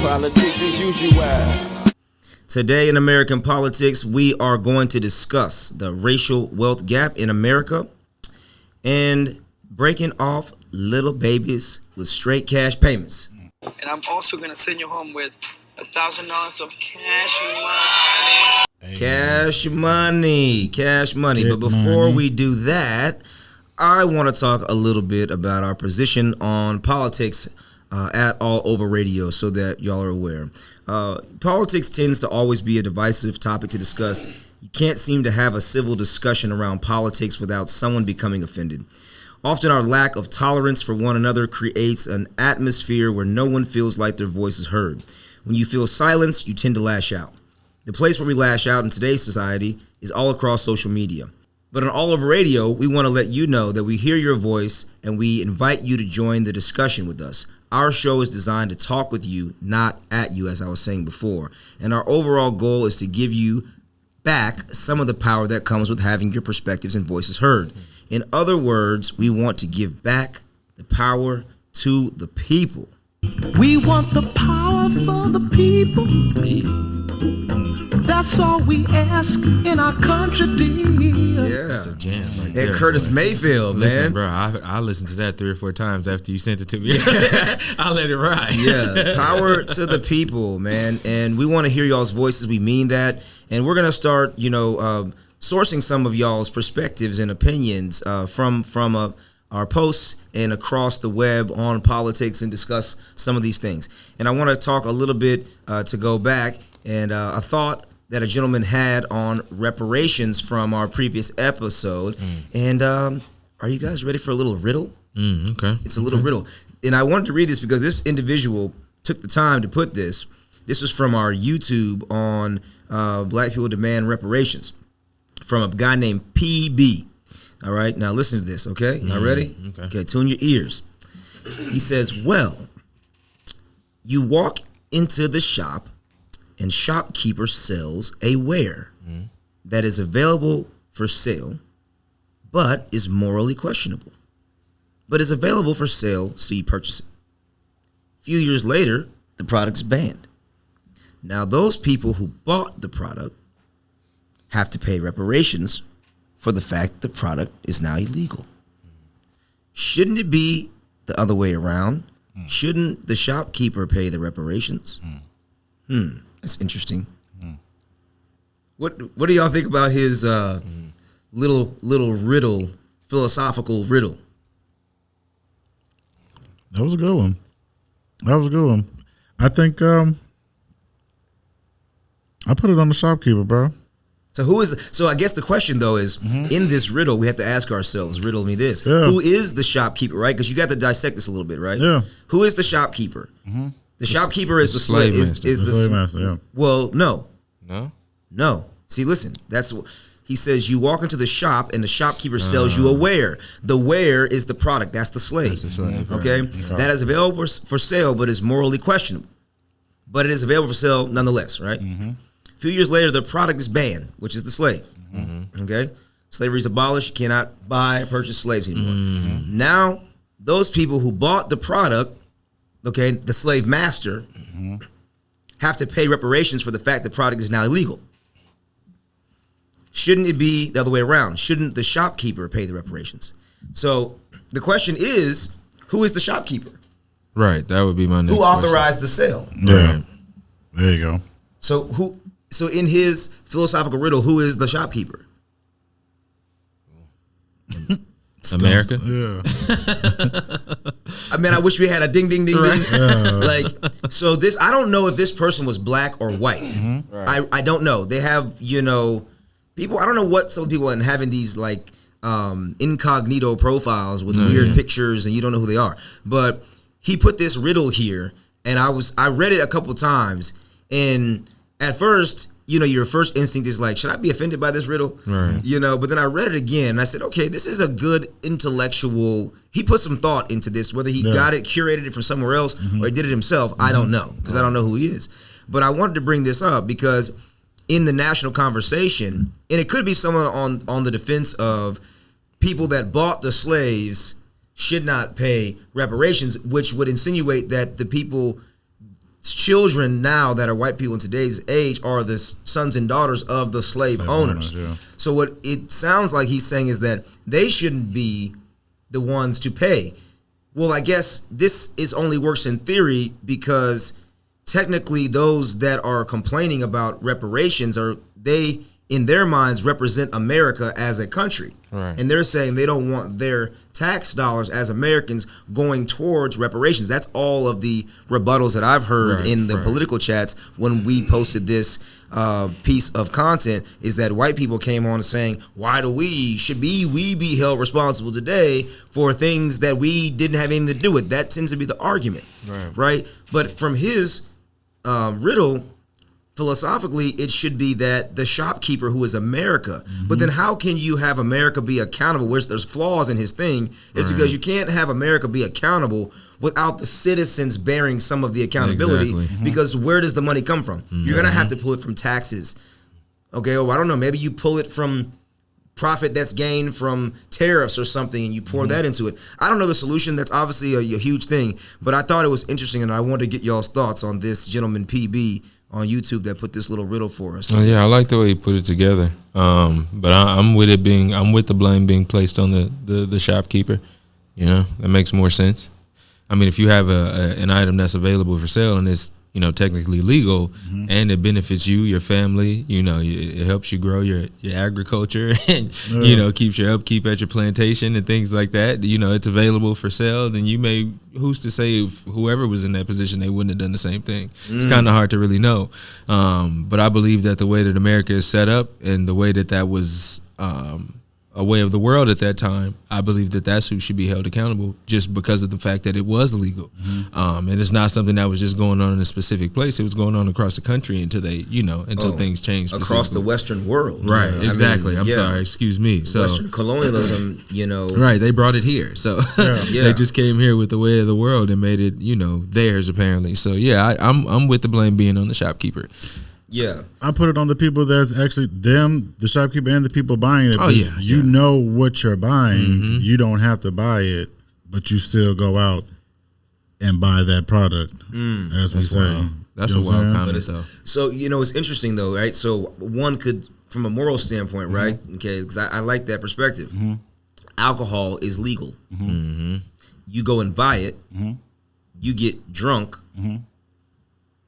Politics as usual. Today in American politics, we are going to discuss the racial wealth gap in America and breaking off little babies with straight cash payments. And I'm also going to send you home with $1,000 of cash money. Cash money. But before we do that, I want to talk a little bit about our position on politics at AllOva Radio so that y'all are aware. Politics tends to always be a divisive topic to discuss. You can't seem to have a civil discussion around politics without someone becoming offended. Often our lack of tolerance for one another creates an atmosphere where no one feels like their voice is heard. When you feel silence, you tend to lash out. The place where we lash out in today's society is all across social media. But on AllOva Radio, we want to let you know that we hear your voice and we invite you to join the discussion with us. Our show is designed to talk with you, not at you, as I was saying before. And our overall goal is to give you back some of the power that comes with having your perspectives and voices heard. In other words, we want to give back the power to the people. We want the power for the people. That's all we ask in our country, dear. Yeah, that's a jam right there. Curtis Mayfield, Listen, man. bro, I listened to that 3 or 4 times after you sent it to me. I let it ride. Yeah, power to the people, man. And we want to hear y'all's voices. We mean that. And we're going to start, sourcing some of y'all's perspectives and opinions from our posts and across the web on politics and discuss some of these things. And I want to talk a little bit to go back and a thought that a gentleman had on reparations from our previous episode. And are you guys ready for a little riddle? Okay. It's a little riddle. And I wanted to read this because this individual took the time to put this. This was from our YouTube on Black People Demand Reparations from a guy named PB. All right, now listen to this, okay? Y'all ready? Okay, tune your ears. He says, well, you walk into the shop and shopkeeper sells a ware that is available for sale, but is morally questionable. But is available for sale, so you purchase it. A few years later, the product is banned. Now, those people who bought the product have to pay reparations for the fact the product is now illegal. Shouldn't it be the other way around? Shouldn't the shopkeeper pay the reparations? That's interesting. What do y'all think about his little riddle, philosophical riddle? That was a good one. I think I put it on the shopkeeper, bro. So I guess the question though is, in this riddle, we have to ask ourselves, riddle me this. Yeah. Who is the shopkeeper, right? Because you got to dissect this a little bit, right? Yeah. Who is the shopkeeper? The shopkeeper is the slave master. Is the slave master, yeah. Well, no. See, listen, that's what he says. You walk into the shop and the shopkeeper sells you a ware. The ware is the product. That's the slave. That's the slave, okay? Right. That is available for sale, but is morally questionable. But it is available for sale nonetheless, right? A few years later, the product is banned, which is the slave. Okay? Slavery is abolished. You cannot buy or purchase slaves anymore. Now, those people who bought the product, okay, the slave master, have to pay reparations for the fact the product is now illegal. Shouldn't it be the other way around? Shouldn't the shopkeeper pay the reparations? So the question is, who is the shopkeeper? Right, that would be my next Who authorized the sale? Yeah, right. There you go. So in his philosophical riddle, who is the shopkeeper? America? Yeah. I mean, I wish we had a ding, ding, ding, ding. Like, so this, I don't know if this person was black or white. Right. I don't know. They have, people, I don't know what some people are having these like incognito profiles with weird pictures and you don't know who they are. But he put this riddle here and I read it a couple times and at first, your first instinct is like, should I be offended by this riddle? Right. But then I read it again and I said, okay, this is a good intellectual, he put some thought into this, whether he got it, curated it from somewhere else or he did it himself, I don't know, because I don't know who he is. But I wanted to bring this up because in the national conversation, and it could be someone on the defense of people that bought the slaves should not pay reparations, which would insinuate that the people children now that are white people in today's age are the sons and daughters of the slave owners. Yeah. So what it sounds like he's saying is that they shouldn't be the ones to pay. Well, I guess this is only works in theory because technically those that are complaining about reparations they in their minds represent America as a country. Right. And they're saying they don't want their tax dollars as Americans going towards reparations. That's all of the rebuttals that I've heard in the political chats when we posted this piece of content, is that white people came on saying, why do we be held responsible today for things that we didn't have anything to do with? That tends to be the argument, right? But from his riddle, philosophically, it should be that the shopkeeper who is America. But then how can you have America be accountable? Where there's flaws in his thing is because you can't have America be accountable without the citizens bearing some of the accountability. Because where does the money come from? You're going to have to pull it from taxes. Okay, I don't know. Maybe you pull it from profit that's gained from tariffs or something and you pour that into it. I don't know the solution. That's obviously a huge thing. But I thought it was interesting, and I wanted to get y'all's thoughts on this gentleman PB on YouTube that put this little riddle for us. Oh, yeah, I like the way he put it together. But I'm with the blame being placed on the shopkeeper. You know, that makes more sense. I mean, if you have an item that's available for sale and it's, you know, technically legal and it benefits you, your family, you know, it helps you grow your agriculture and, you know, keeps your upkeep at your plantation and things like that, you know, it's available for sale, then you may, who's to say if whoever was in that position, they wouldn't have done the same thing. It's kind of hard to really know. But I believe that the way that America is set up and the way that was a way of the world at that time, I believe that that's who should be held accountable, just because of the fact that it was illegal. And it's not something that was just going on in a specific place. It was going on across the country until things changed. Across the Western world. Right, You know? exactly. I'm sorry, excuse me. So Western colonialism, you know. Right, they brought it here. So they just came here with the way of the world and made it, you know, theirs apparently. So yeah, I'm with the blame being on the shopkeeper. Yeah, I put it on the people that's actually them, the shopkeeper and the people buying it. Oh yeah, you know what you're buying. You don't have to buy it, but you still go out and buy that product. As we say, wild. That's a wild comment, though. So you know, it's interesting though, right? So one could, from a moral standpoint, right? Okay, because I like that perspective. Alcohol is legal. You go and buy it. You get drunk.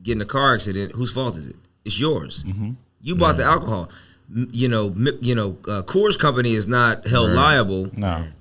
Get in a car accident. Whose fault is it? It's yours. You bought the alcohol. Coors Company is not held liable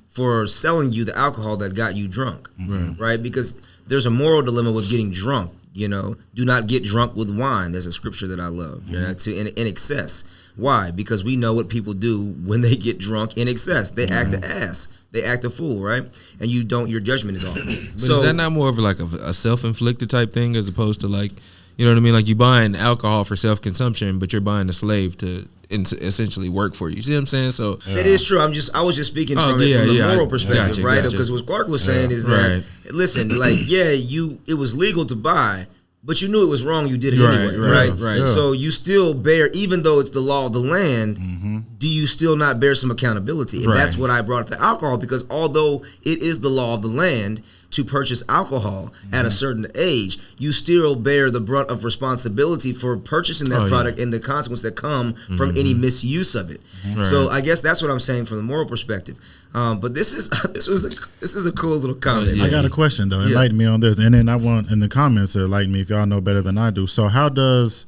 for selling you the alcohol that got you drunk, right? Because there's a moral dilemma with getting drunk. You know, do not get drunk with wine. There's a scripture that I love. You know, in excess. Why? Because we know what people do when they get drunk in excess. They act an ass. They act a fool, right? And your judgment is off. But is that not more of like a self-inflicted type thing as opposed to like, you know what I mean? Like you buying alcohol for self-consumption, but you're buying a slave to essentially work for you. You see what I'm saying? So that is true. I was just speaking from the moral perspective, right? Because what Clark was saying is that, listen, like, it was legal to buy, but you knew it was wrong. You did it anyway, right? So you still bear, even though it's the law of the land, do you still not bear some accountability? And that's what I brought up to alcohol, because although it is the law of the land to purchase alcohol at a certain age, you still bear the brunt of responsibility for purchasing that product and the consequences that come from any misuse of it. So I guess that's what I'm saying from the moral perspective. But this is a cool little comment. I got a question though. Enlighten me on this, and then I want in the comments to enlighten me if y'all know better than I do. So how does,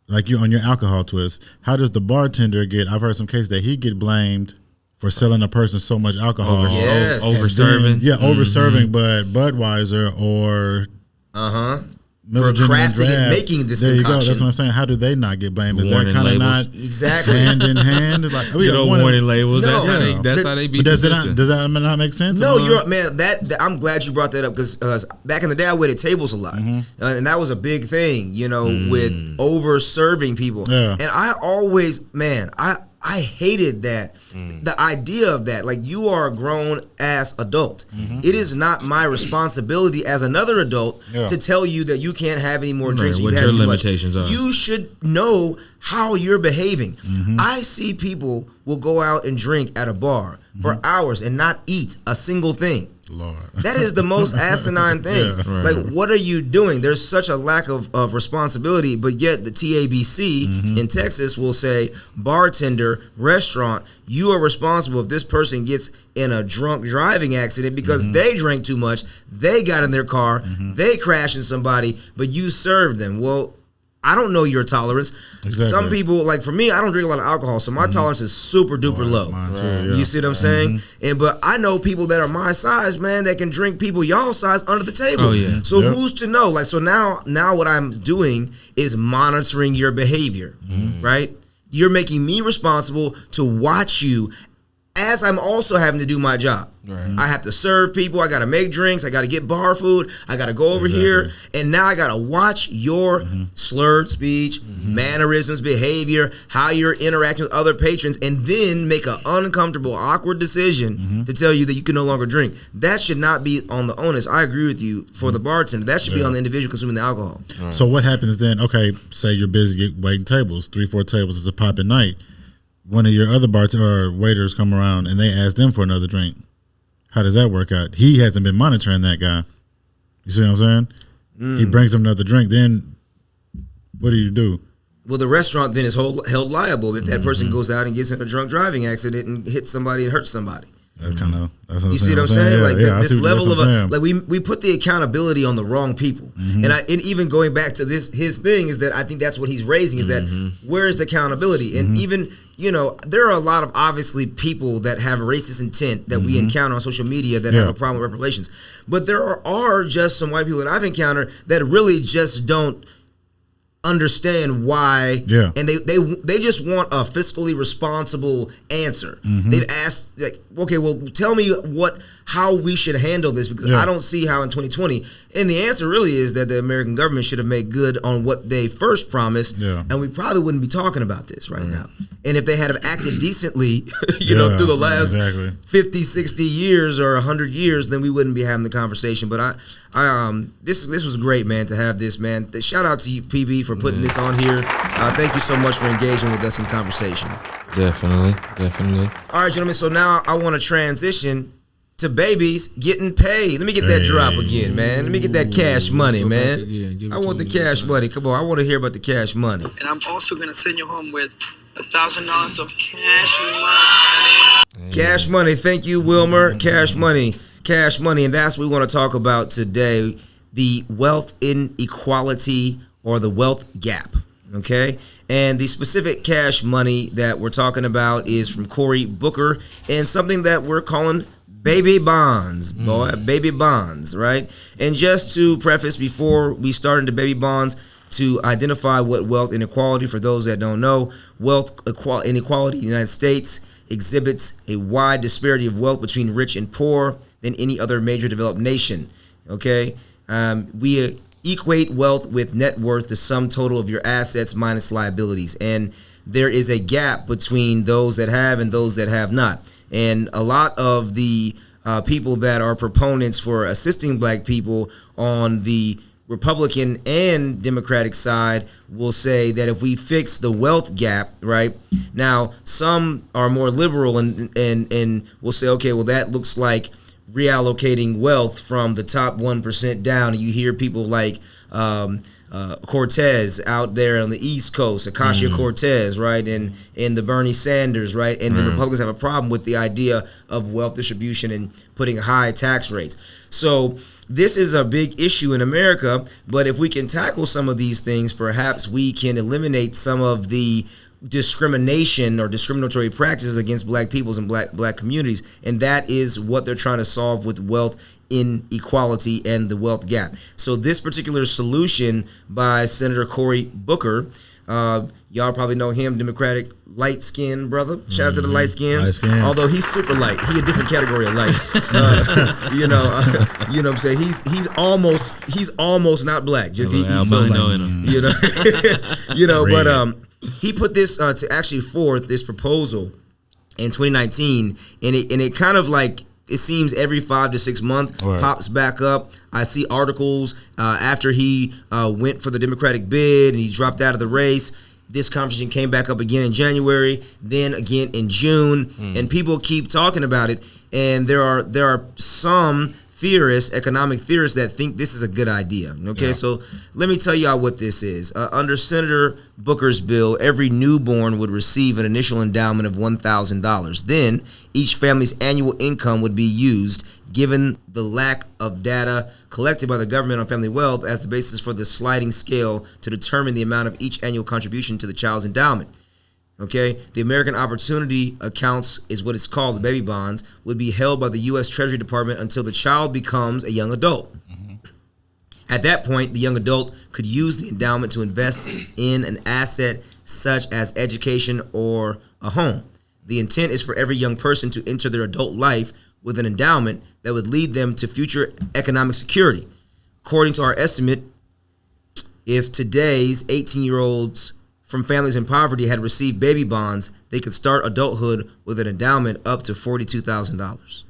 like you on your alcohol twist, how does the bartender get? I've heard some cases that he get blamed for selling a person so much alcohol, over serving, over serving, but Budweiser or for crafting and making this there concoction. You go. That's what I'm saying. How do they not get blamed? Is that kind of not exactly hand in hand? Like warning labels. No. That's how they be. But does that not make sense? No, you're man. That I'm glad you brought that up, because back in the day I waited tables a lot, and that was a big thing. You know, with over serving people. Yeah. And I always, I hated that. The idea of that, like, you are a grown ass adult. It is not my responsibility as another adult to tell you that you can't have any more drinks. What your limitations are. You should know how you're behaving. I see people will go out and drink at a bar for hours and not eat a single thing. Lord. That is the most asinine thing. Yeah. Like, what are you doing? There's such a lack of responsibility, but yet the TABC in Texas will say, bartender, restaurant, you are responsible if this person gets in a drunk driving accident because they drank too much, they got in their car, they crashed into somebody, but you served them. Well, I don't know your tolerance. Exactly. Some people, like for me, I don't drink a lot of alcohol, so my tolerance is super duper low. Mine too, yeah. You see what I'm saying? But I know people that are my size, man, that can drink people y'all size under the table. Oh, yeah. So who's to know? Like, so now what I'm doing is monitoring your behavior, right? You're making me responsible to watch you as I'm also having to do my job. Right. I have to serve people. I got to make drinks. I got to get bar food. I got to go over here. And now I got to watch your slurred speech, mannerisms, behavior, how you're interacting with other patrons, and then make an uncomfortable, awkward decision to tell you that you can no longer drink. That should not be on the onus. I agree with you for the bartender. That should be on the individual consuming the alcohol. Right. So what happens then? Okay, say you're busy waiting tables, 3-4 tables is a poppin' night. One of your other bartenders or waiters come around and they ask them for another drink. How does that work out? He hasn't been monitoring that guy. You see what I'm saying? He brings him another drink. Then what do you do? Well, the restaurant then is held liable if that person goes out and gets in a drunk driving accident and hits somebody and hurts somebody. That's kind of. You see what I'm saying? Yeah, like this level of like we put the accountability on the wrong people, and even going back to his thing is that I think that's what he's raising is that where is the accountability? And even there are a lot of obviously people that have racist intent that we encounter on social media that have a problem with reparations, but there are just some white people that I've encountered that really just don't understand why, and they just want a fiscally responsible answer. They've asked, like, okay, well, tell me how we should handle this, because I don't see how in 2020. And the answer really is that the American government should have made good on what they first promised, and we probably wouldn't be talking about this right now. And if they had have acted decently, through the last 50, 60 years or 100 years, then we wouldn't be having the conversation. But this was great, man, to have this, man. Shout out to you, PB, for putting this on here. Thank you so much for engaging with us in conversation. Definitely. All right, gentlemen, so now I want to transition to babies getting paid. Let me get that drop again, man. Let me get that cash money, man. I want the cash money. Come on, I want to hear about the cash money. And I'm also going to send you home with $1,000 of cash money. Cash money. Thank you, Wilmer. Cash money. Cash money. And that's what we want to talk about today, the wealth inequality or the wealth gap. Okay? And the specific cash money that we're talking about is from Cory Booker and something that we're calling baby bonds, baby bonds, right? And just to preface before we start into baby bonds, to identify what wealth inequality, for those that don't know, wealth inequality in the United States exhibits a wide disparity of wealth between rich and poor than any other major developed nation, okay? We equate wealth with net worth, the sum total of your assets minus liabilities. And there is a gap between those that have and those that have not. And a lot of the people that are proponents for assisting black people on the Republican and Democratic side will say that if we fix the wealth gap, right? Now, some are more liberal and will say, okay, well, that looks like reallocating wealth from the top 1% down. And you hear people like Cortez out there on the East Coast, Ocasio-Cortez, right, and the Bernie Sanders, right, and the Republicans have a problem with the idea of wealth distribution and putting high tax rates. So this is a big issue in America, but if we can tackle some of these things, perhaps we can eliminate some of the discrimination or discriminatory practices against black peoples and black communities, and that is what they're trying to solve with wealth inequality and the wealth gap. So this particular solution by Senator Cory Booker, y'all probably know him, Democratic light-skinned brother. Shout out to the light-skins. Although he's super light, he a different category of light. You know what I'm saying? He's almost not black. He's so light. But he put this to actually forth this proposal in 2019, and it kind of like, it seems every 5 to 6 months pops back up. I see articles after he went for the Democratic bid and he dropped out of the race. This conversation came back up again in January, then again in June, and people keep talking about it. And there are some theorists, economic theorists, that think this is a good idea. Okay, so let me tell y'all what this is. Under Senator Booker's bill, every newborn would receive an initial endowment of $1,000. Then each family's annual income would be used, given the lack of data collected by the government on family wealth, as the basis for the sliding scale to determine the amount of each annual contribution to the child's endowment. Okay, the American Opportunity Accounts is what it's called. The baby bonds would be held by the U.S. Treasury Department until the child becomes a young adult. At that point, the young adult could use the endowment to invest in an asset such as education or a home. The intent is for every young person to enter their adult life with an endowment that would lead them to future economic security. According to our estimate, if today's 18-year-olds from families in poverty had received baby bonds, they could start adulthood with an endowment up to $42,000.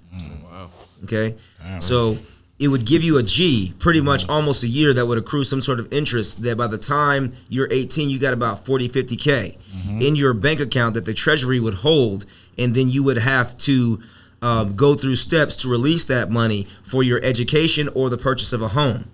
Wow. Okay? So it would give you a G, pretty much almost a year, that would accrue some sort of interest, that by the time you're 18, you got about 40, 50K in your bank account that the Treasury would hold, and then you would have to go through steps to release that money for your education or the purchase of a home.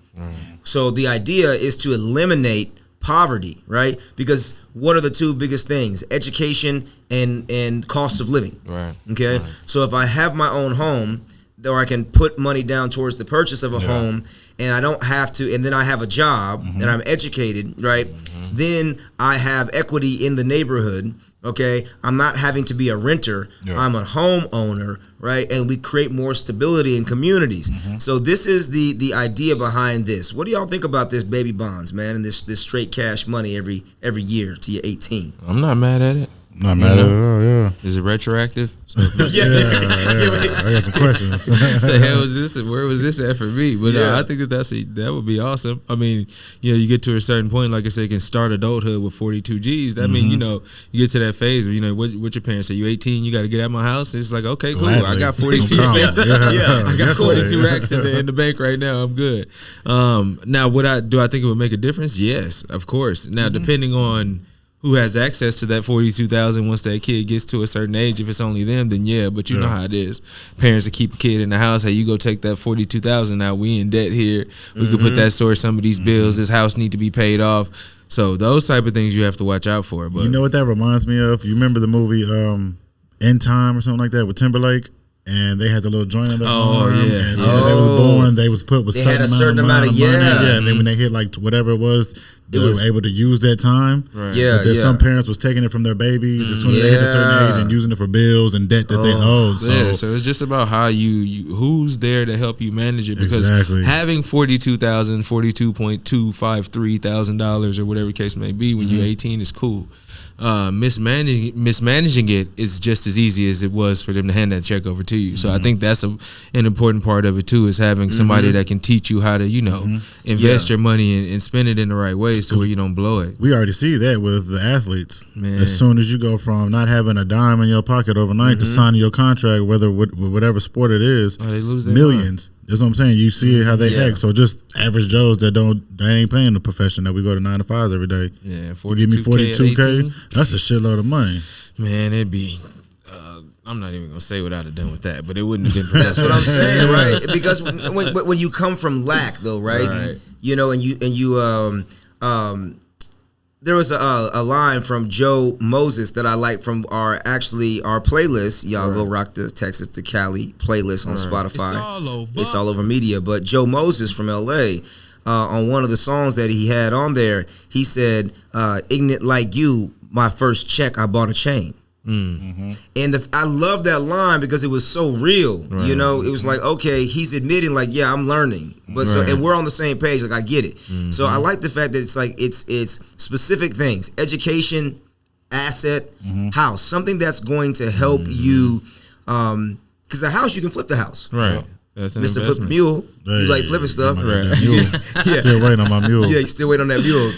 So the idea is to eliminate poverty, right? Because what are the two biggest things? Education and cost of living. Right. Okay. Right. So if I have my own home, or I can put money down towards the purchase of a home, and I don't have to, and then I have a job and I'm educated, right? Then I have equity in the neighborhood. Okay, I'm not having to be a renter. I'm a homeowner, right? And we create more stability in communities. So this is the idea behind this. What do y'all think about this baby bonds, man, and this straight cash money every year till you're 18? I'm not mad at it. Not mad at it at all, yeah. Is it retroactive? Yeah, I got some questions. The hell was this? Where was this at for me? But I think that would be awesome. I mean, you get to a certain point, like I said, you can start adulthood with 42 G's. That means, you get to that phase where, what your parents say, you 18, you got to get out of my house. And it's like, okay, cool. Gladly. I got 42 cents. I got 42 racks in the bank right now. I'm good. Now, do I think it would make a difference? Yes, of course. Now, depending on who has access to that 42,000 once that kid gets to a certain age. If it's only them, then but you know how it is. Parents will keep a kid in the house. Hey, you go take that 42,000. Now we in debt here. We could put that towards some of these bills. This house need to be paid off. So those type of things you have to watch out for. But you know what that reminds me of? You remember the movie In Time or something like that with Timberlake? And they had the little joint on their arm. Yeah. And so they was born, they was put with they had a certain amount of money. Yeah, and then when they hit like whatever it was, they were able to use that time. Right. But there's some parents was taking it from their babies as soon as they hit a certain age and using it for bills and debt that they owed. So it's just about how who's there to help you manage it, because having $42,000, $42,253,000 or whatever case may be when you're 18 is cool. Mismanaging it is just as easy as it was for them to hand that check over to you. So I think that's an important part of it too, is having somebody that can teach you how to, invest your money and spend it in the right ways to where you don't blow it. We already see that with the athletes. Man. As soon as you go from not having a dime in your pocket overnight to signing your contract, whatever sport it is, they lose their millions. That's what I'm saying. You see how they act. So just average Joes that ain't playing the profession that we go to 9 to 5s every day. Yeah, you give me 42K. That's a shitload of money. Man, it'd be. I'm not even gonna say what I'd have done with that, but it wouldn't have been. That's what I'm saying, right? Because when you come from lack, though, right? And you there was a line from Joe Moses that I like from our playlist. Y'all go rock the Texas to Cali playlist on Spotify. It's all over media. But Joe Moses from LA, on one of the songs that he had on there, he said, "Ignorant like you, my first check, I bought a chain." And I love that line because it was so real. It was like, okay, he's admitting like, yeah, I'm learning, but and we're on the same page. Like, I get it. So I like the fact that it's like it's specific things: education, asset, house, something that's going to help you. Because the house, you can flip the house. Right. That's an Mr. Flip the Mule. You like flipping stuff. Right. Still waiting on my mule. Yeah, you still waiting on that mule.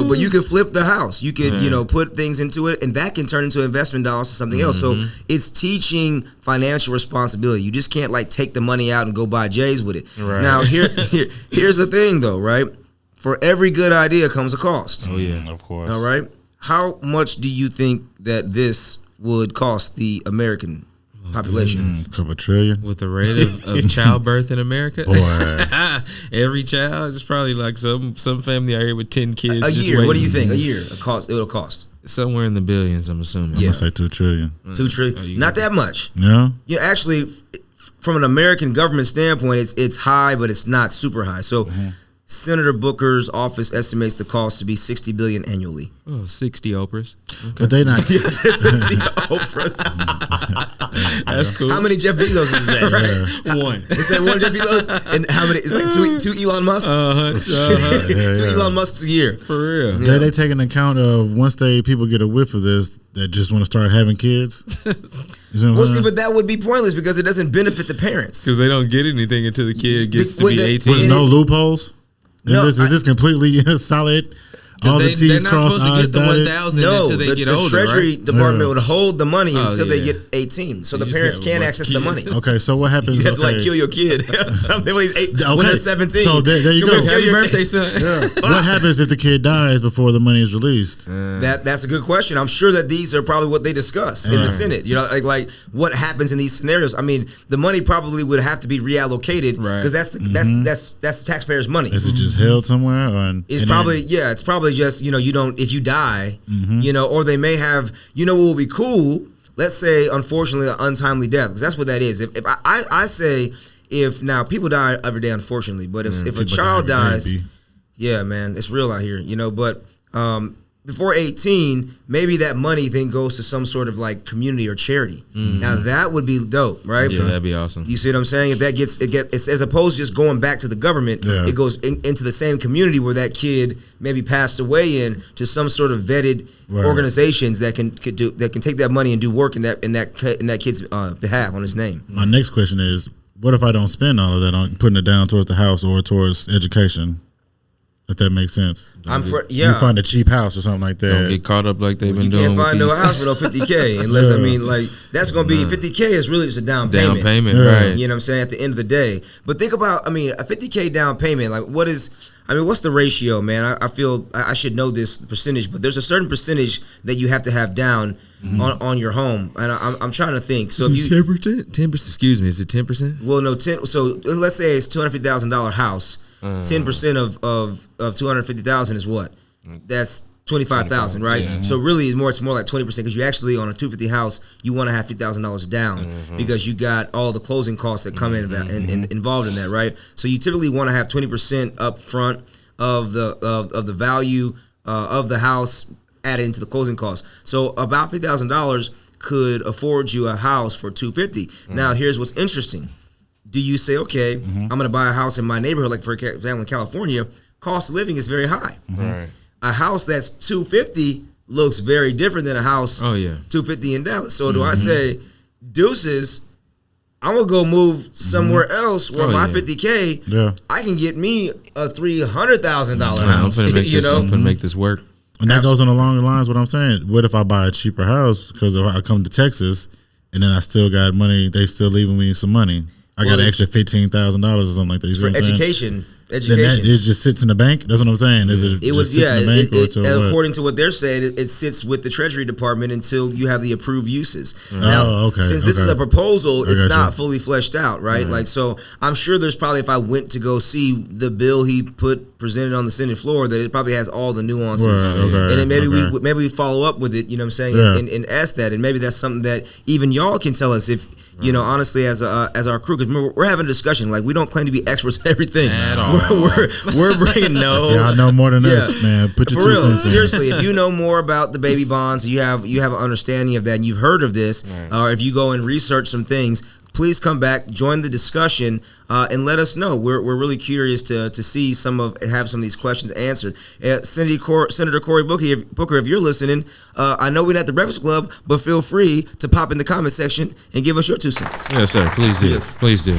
But you can flip the house. You can, put things into it, and that can turn into investment dollars to something else. So it's teaching financial responsibility. You just can't like take the money out and go buy J's with it. Right. Now here's the thing though, right? For every good idea comes a cost. Oh yeah, of course. All right. how much do you think that this would cost the American population? Couple trillion. With the rate of childbirth in America, Boy. every child is probably like some family out here with 10 kids. A just year. What do waiting. you think? A year. It'll cost Somewhere in the billions, I'm assuming. I'm gonna say 2 trillion. 2 trillion. Not that much. Yeah. You know, actually, from an American government standpoint, it's high, but it's not super high. So, Senator Booker's office estimates the cost to be $60 billion annually. Oh, 60 Oprahs. But they not. Oprah's. That's cool. How many Jeff Bezos is that? Right? One. Is that one Jeff Bezos? And how many? It's like two Elon Musks. Two Elon Musks a year. For real. They take into account of once people get a whiff of this that just want to start having kids. You know what Well, I'm see, saying? but that would be pointless because it doesn't benefit the parents. Because they don't get anything until the kid gets to With be the- 18. With no loopholes. No, Is this completely solid? All the They're T's not crossed, supposed to I's get the dotted? 1,000 No, until they get the older, Treasury right? Department Yeah. would hold the money Oh, until they yeah. get 18. So the just parents gotta can't work access the kids. money. Okay, so what happens? You have to like okay. kill your kid or something when he's 8, when Okay, they're 17. so there you go. kill Happy your birthday, kid. son. What happens if the kid dies before the money is released? That's a good question. I'm sure that these are probably what they discuss in the Senate. You know, like what happens in these scenarios. I mean, the money probably would have to be reallocated Right. because that's the taxpayers' money. Is it just held somewhere? It's and probably then- it's probably just you don't if you die, or they may have what will be cool. Let's say unfortunately an untimely death because that's what that is. If I say if now people die every day unfortunately, but if a people child die every dies, day, B. yeah, man, it's real out here, But before 18, maybe that money then goes to some sort of like community or charity. Now that would be dope, right? Yeah, that'd be awesome. You see what I'm saying? If that it's as opposed to just going back to the government, Yeah. it goes into the same community where that kid maybe passed away in to some sort of vetted Right. organizations that can take that money and do work in that kid's behalf on his name. My next question is, what if I don't spend all of that on putting it down towards the house or towards education? If that makes sense. You find a cheap house or something like that. Don't get caught up like they've been You doing can't with find no these house for no 50K unless that's going to be 50K is really just a down payment. down payment, Yeah. right? You know what I'm saying? At the end of the day, but think about a 50K down payment. Like what's the ratio, man? I feel I should know this percentage, but there's a certain percentage that you have to have down on your home, and I'm trying to think. So if you 10%. Excuse me, is it 10%? well no 10. So let's say it's $250,000 house. 10% of $250,000 is what? That's 25,000, right? Yeah. So really, it's more like 20% because you actually on a 250 house you want to have $50,000 down because you got all the closing costs that come in and involved in that, right? So you typically want to have 20% up front of the value of the house added into the closing costs. So about $50,000 could afford you a house for $250. Now here's what's interesting. Do you say, okay, I'm going to buy a house in my neighborhood, like for example in California, cost of living is very high. Right. A house that's $250 looks very different than a house $250 in Dallas. So do I say, deuces, I'm going to go move somewhere else where my $50K, I can get me a $300,000 house. I'm finna make this work. And that goes on along the lines what I'm saying. What if I buy a cheaper house because if I come to Texas and then I still got money, they still leaving me some money. I got an extra $15,000 or something like that. You see For what I'm saying? education. Then that just sits in the bank. That's what I'm saying. Is it? It was sits in the bank or to what? according to what they're saying, it sits with the Treasury Department until you have the approved uses. Okay. Since this is a proposal, it's got not you. fully fleshed out, right? Like, so I'm sure there's probably if I went to go see the bill he presented on the Senate floor, that it probably has all the nuances, Right, okay, and then maybe we follow up with it. You know what I'm saying? Yeah. And ask that, and maybe that's something that even y'all can tell us if. Honestly, as our crew, because we're having a discussion. Like we don't claim to be experts at everything. At all. We're bringing Yeah, I know more than us, man. Put your for 2 real. cents in. Seriously, if you know more about the baby bonds, you have an understanding of that, and you've heard of this, or if you go and research some things, please come back, join the discussion, and let us know. We're really curious to see have some of these questions answered. Senator Cory Booker, if you're listening, I know we're not the Breakfast Club, but feel free to pop in the comment section and give us your 2 cents. Yes, sir. Please do. Yes. Please do.